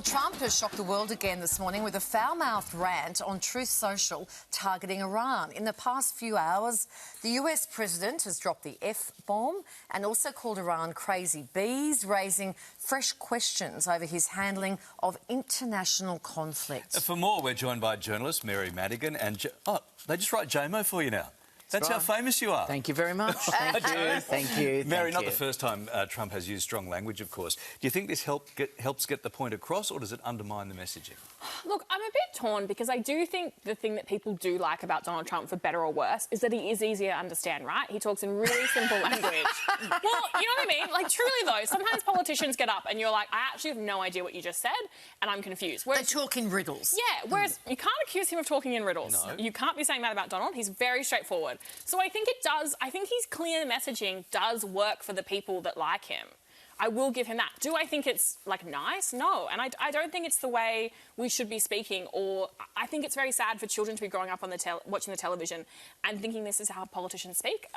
Donald Trump has shocked the world again this morning with a foul-mouthed rant on Truth Social targeting Iran. In the past few hours, the US president has dropped the F-bomb and also called Iran crazy bees, raising fresh questions over his handling of international conflict. For more, we're joined by journalist Mary Madigan and... they just write J.Mo for you now. That's how famous you are. Thank you very much. Thank you. Thank you. Mary, not the first time Trump has used strong language, of course. Do you think this helps get the point across, or does it undermine the messaging? Look, I'm a bit torn because I do think the thing that people do like about Donald Trump, for better or worse, is that he is easier to understand, right? He talks in really simple language. Well, you know what I mean? Like, truly, though, sometimes politicians get up and you're like, I actually have no idea what you just said, and I'm confused. They talk in riddles. Yeah, whereas you can't accuse him of talking in riddles. No. You can't be saying that about Donald. He's very straightforward. So I think it does. I think his clear messaging does work for the people that like him. I will give him that. Do I think it's, like, nice? No. And I don't think it's the way we should be speaking, or I think it's very sad for children to be growing up on watching the television and thinking this is how politicians speak.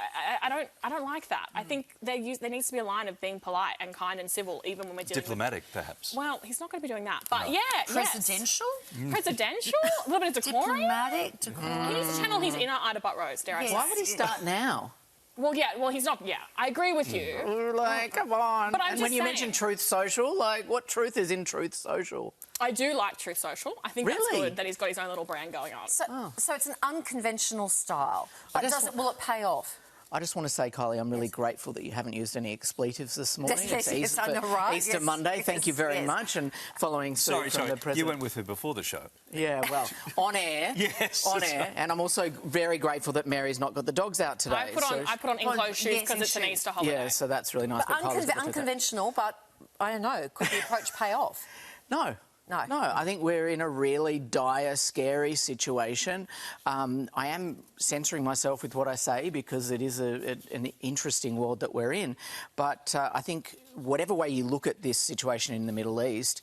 I don't like that. I think there needs to be a line of being polite and kind and civil, even when we're dealing Diplomatic, perhaps. Well, he's not going to be doing that. But, No. yeah, Presidential? Yes. Presidential? A little bit of decorum? Diplomatic? Decorum? He needs to channel his inner Ida Butt-Rose, dare I say. Why would he start now? Well, yeah, well, he's not, yeah. I agree with you. Like, come on. But I'm and just when you saying. mention Truth Social, like, what truth is in Truth Social? I do like Truth Social. I think that's Really? good that he's got his own little brand going on. So it's an unconventional style. But will it pay off? I just want to say, Kylie, I'm really grateful that you haven't used any expletives this morning. Yes, It's I know, right? Easter Yes, Monday. Thank you very much. And following suit from the President. You went with her before the show. Yeah, well, on air. Yes. On air. And I'm also very grateful that Mary's not got the dogs out today. I put on enclosed shoes because it's an shoes. Easter holiday. Yeah, so that's really nice. But Kylie's got to unconventional, but I don't know. Could the approach pay off? No. No. No, I think we're in a really dire, scary situation. I am censoring myself with what I say because it is an interesting world that we're in. But I think whatever way you look at this situation in the Middle East,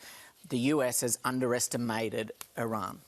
the US has underestimated Iran.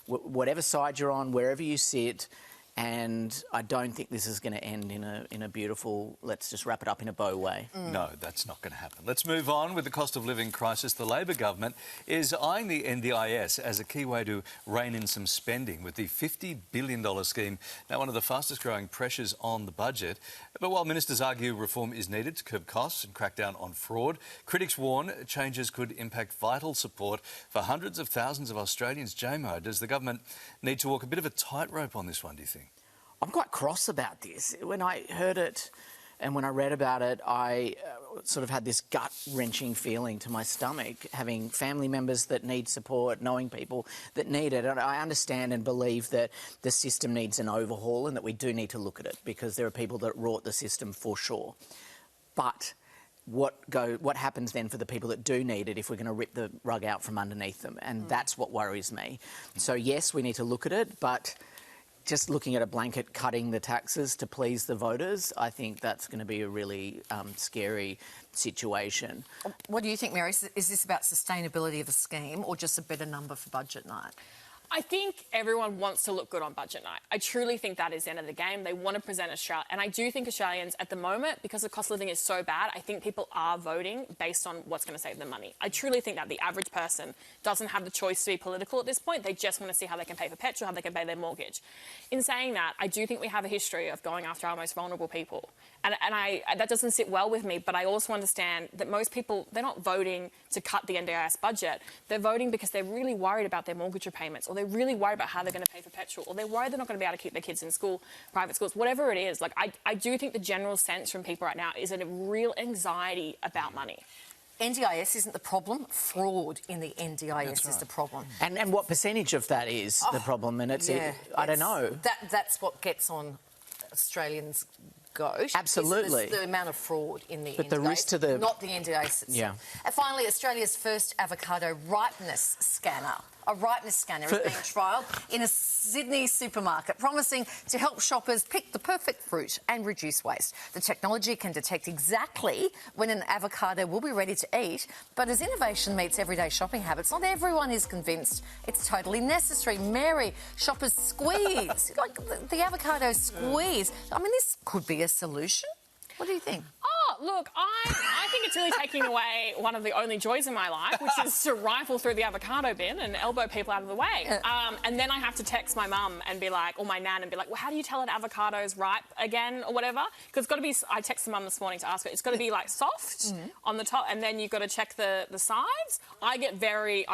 Whatever side you're on, wherever you sit, and I don't think this is going to end in a beautiful, let's just wrap it up in a bow way. No, that's not going to happen. Let's move on with the cost of living crisis. The Labor government is eyeing the NDIS as a key way to rein in some spending with the $50 billion scheme, now one of the fastest growing pressures on the budget. But while ministers argue reform is needed to curb costs and crack down on fraud, critics warn changes could impact vital support for hundreds of thousands of Australians. J.Mo, does the government need to walk a bit of a tightrope on this one, do you think? I'm quite cross about this. When I heard it and when I read about it, I sort of had this gut-wrenching feeling to my stomach, having family members that need support, knowing people that need it. And I understand and believe that the system needs an overhaul and that we do need to look at it because there are people that rot the system for sure. But what happens then for the people that do need it if we're going to rip the rug out from underneath them? And that's what worries me. So, yes, we need to look at it, but just looking at a blanket cutting the taxes to please the voters, I think that's going to be a really scary situation. What do you think, Mary? Is this about sustainability of a scheme or just a better number for budget night? I think everyone wants to look good on budget night. I truly think that is the end of the game. They want to present Australia. And I do think Australians, at the moment, because the cost of living is so bad, I think people are voting based on what's going to save them money. I truly think that the average person doesn't have the choice to be political at this point. They just want to see how they can pay for petrol, how they can pay their mortgage. In saying that, I do think we have a history of going after our most vulnerable people. And that doesn't sit well with me, but I also understand that most people, they're not voting to cut the NDIS budget. They're voting because they're really worried about their mortgage repayments, or they're really worried about how they're going to pay for petrol, or they're worried they're not going to be able to keep their kids in school, private schools, whatever it is. Like, I do think the general sense from people right now is a real anxiety about money. NDIS isn't the problem. Fraud in the NDIS is the problem. And what percentage of that is the problem? And I don't know. That's what gets on Australians' goat. Absolutely. The amount of fraud in the But NDIS, the risk to the... not the NDIS itself. Yeah. And finally, Australia's first avocado ripeness scanner. A ripeness scanner is being trialled in a Sydney supermarket, promising to help shoppers pick the perfect fruit and reduce waste. The technology can detect exactly when an avocado will be ready to eat, but as innovation meets everyday shopping habits, not everyone is convinced it's totally necessary. Mary, shoppers squeeze, like the avocado squeeze. I mean, this could be a solution. What do you think? Oh, look, I think it's really taking away one of the only joys in my life, which is to rifle through the avocado bin and elbow people out of the way. And then I have to text my mum and be like, or my nan, and be like, well, how do you tell an avocado's ripe again or whatever? Because it's got to be, I texted mum this morning to ask her, it's got to be like soft on the top, and then you've got to check the sides. I get very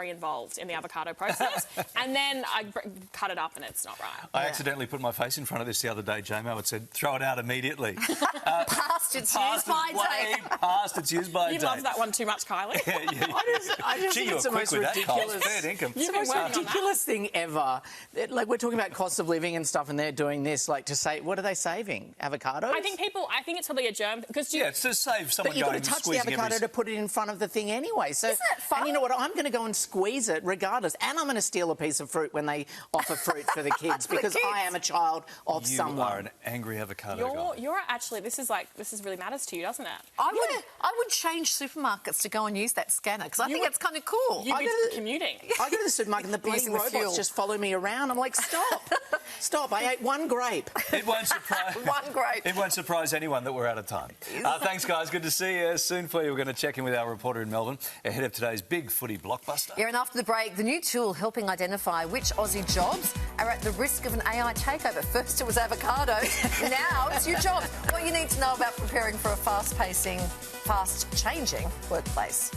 involved in the avocado process, and then I cut it up and it's not right. I accidentally put my face in front of this the other day, J.Mo. It said, throw it out immediately. Past its use-by date. Past its use-by date. You love that one too much, Kylie. I just think it's the most ridiculous thing ever. Like, we're talking about cost of living and stuff, and they're doing this, like, to say, what are they saving? Avocados? I think it's probably a germ, because it's to save someone going and to touch the squeezing avocado to put it in front of the thing anyway. So, isn't that fun? And you know what? I'm going to go and squeeze it regardless, and I'm going to steal a piece of fruit when they offer fruit for the kids because I am a child of someone. You are an angry avocado guy. You're actually, this really matters to you, doesn't it? I would change supermarkets to go and use that scanner because I think it's kind of cool. You'd be commuting. I go to the supermarket and the bloody robots just follow me around. I'm like, stop! I ate one grape. It won't surprise one grape. It won't surprise anyone that we're out of time. Thanks, guys. Good to see you. Soon for you, we're going to check in with our reporter in Melbourne ahead of today's big footy blockbuster. Yeah, and after the break, the new tool helping identify which Aussie jobs are at the risk of an AI takeover. First it was avocados, now it's your jobs. What you need to know about preparing for a fast-changing workplace.